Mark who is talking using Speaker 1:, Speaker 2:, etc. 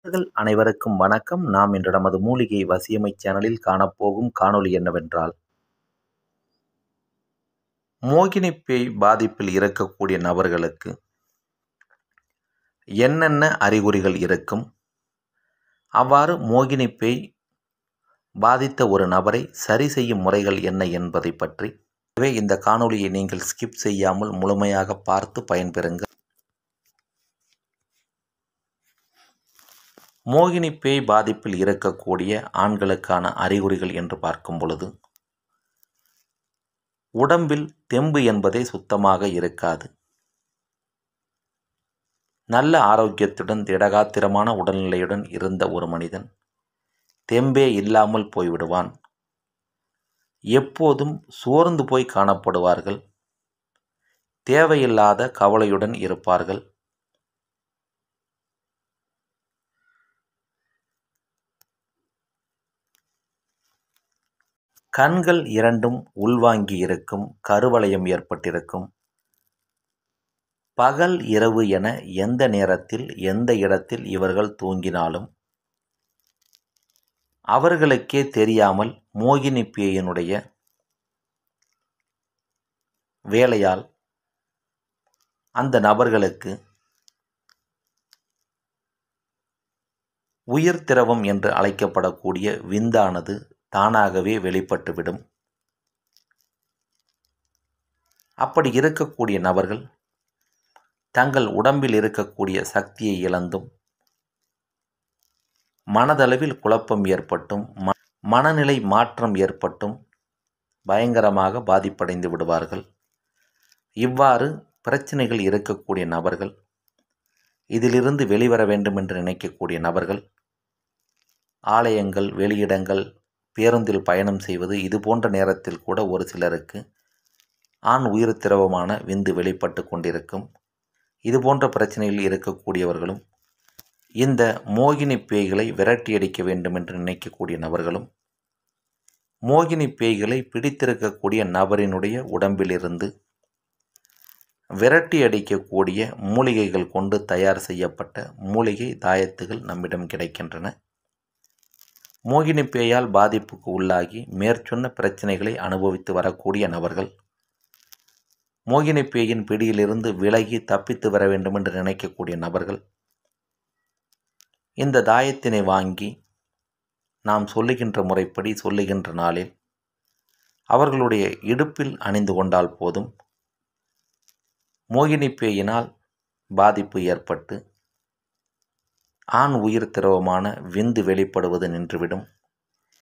Speaker 1: நண்பர்கள் அனைவருக்கும் வணக்கம். நாம் இன்று நமது மூலிகை வசியமை சேனலில் காணப்போகும் காணொளி என்னவென்றால், மோகினி பேய் பாதிப்பில் இருக்கக்கூடிய நபர்களுக்கு என்னென்ன அறிகுறிகள் இருக்கும், அவ்வாறு மோகினி பேய் பாதித்த ஒரு நபரை சரி செய்யும் முறைகள் என்ன என்பதை பற்றி இந்த காணொளியை நீங்கள் ஸ்கிப் செய்யாமல் முழுமையாக பார்த்து பயன்பெறுங்கள். மோகினி பேய் பாதிப்பில் இருக்கக்கூடிய ஆண்களுக்கான அறிகுறிகள் என்று பார்க்கும் பொழுது, உடம்பில் தெம்பு என்பதே சுத்தமாக இருக்காது. நல்ல ஆரோக்கியத்துடன் திடகாத்திரமான உடல்நிலையுடன் இருந்த ஒரு மனிதன் தெம்பே இல்லாமல் போய்விடுவான். எப்போதும் சோர்ந்து போய் காணப்படுவார்கள். தேவையில்லாத கவலையுடன் இருப்பார்கள். கண்கள் இரண்டும் உள்வாங்கி இருக்கும், கருவளையம் ஏற்பட்டிருக்கும். பகல் இரவு என எந்த நேரத்தில் எந்த இடத்தில் இவர்கள் தூங்கினாலும் அவர்களுக்கே தெரியாமல் மோகினி பேயினுடைய வேலையால் அந்த நபர்களுக்கு உயிர் திரவம் என்று அழைக்கப்படக்கூடிய விந்தானது தானாகவே வெளிப்பட்டுவிடும். அப்படி இருக்கக்கூடிய நபர்கள் தங்கள் உடம்பில் இருக்கக்கூடிய சக்தியை இழந்தும், மனதளவில் குழப்பம் ஏற்பட்டும், மனநிலை மாற்றம் ஏற்பட்டும் பயங்கரமாக பாதிப்படைந்து விடுவார்கள். இவ்வாறு பிரச்சனைகள் இருக்கக்கூடிய நபர்கள், இதிலிருந்து வெளிவர வேண்டும் என்று நினைக்கக்கூடிய நபர்கள், ஆலயங்கள், வெளியிடங்கள், பேருந்தில் பயணம் செய்வது, இது போன்ற நேரத்தில் கூட ஒரு சிலருக்கு ஆண் உயிர் திரவமான விந்து வெளிப்பட்டு கொண்டிருக்கும். இது போன்ற பிரச்சனையில் இருக்கக்கூடியவர்களும், இந்த மோகினி பேய்களை விரட்டியடிக்க வேண்டும் என்று நினைக்கக்கூடிய நபர்களும், மோகினி பேய்களை பிடித்திருக்கக்கூடிய நபரினுடைய உடம்பிலிருந்து விரட்டி அடிக்கக்கூடிய மூலிகைகள் கொண்டு தயார் செய்யப்பட்ட மூலிகை தாயத்துகள் நம்மிடம் கிடைக்கின்றன. மோகினி பேயால் பாதிப்புக்கு உள்ளாகி மேற்சொன்ன பிரச்சனைகளை அனுபவித்து வரக்கூடிய நபர்கள், மோகினி பேயின் பிடியிலிருந்து விலகி தப்பித்து வர வேண்டும் என்று நினைக்கக்கூடிய நபர்கள், இந்த தாயத்தினை வாங்கி நாம் சொல்லுகின்ற முறைப்படி சொல்லுகின்ற நாளில் அவர்களுடைய இடுப்பில் அணிந்து கொண்டால் போதும், மோகினி பேயினால் பாதிப்பு ஏற்பட்டு ஆண் உயிர் திரவமான விந்து வெளிப்படுவது நின்றுவிடும்.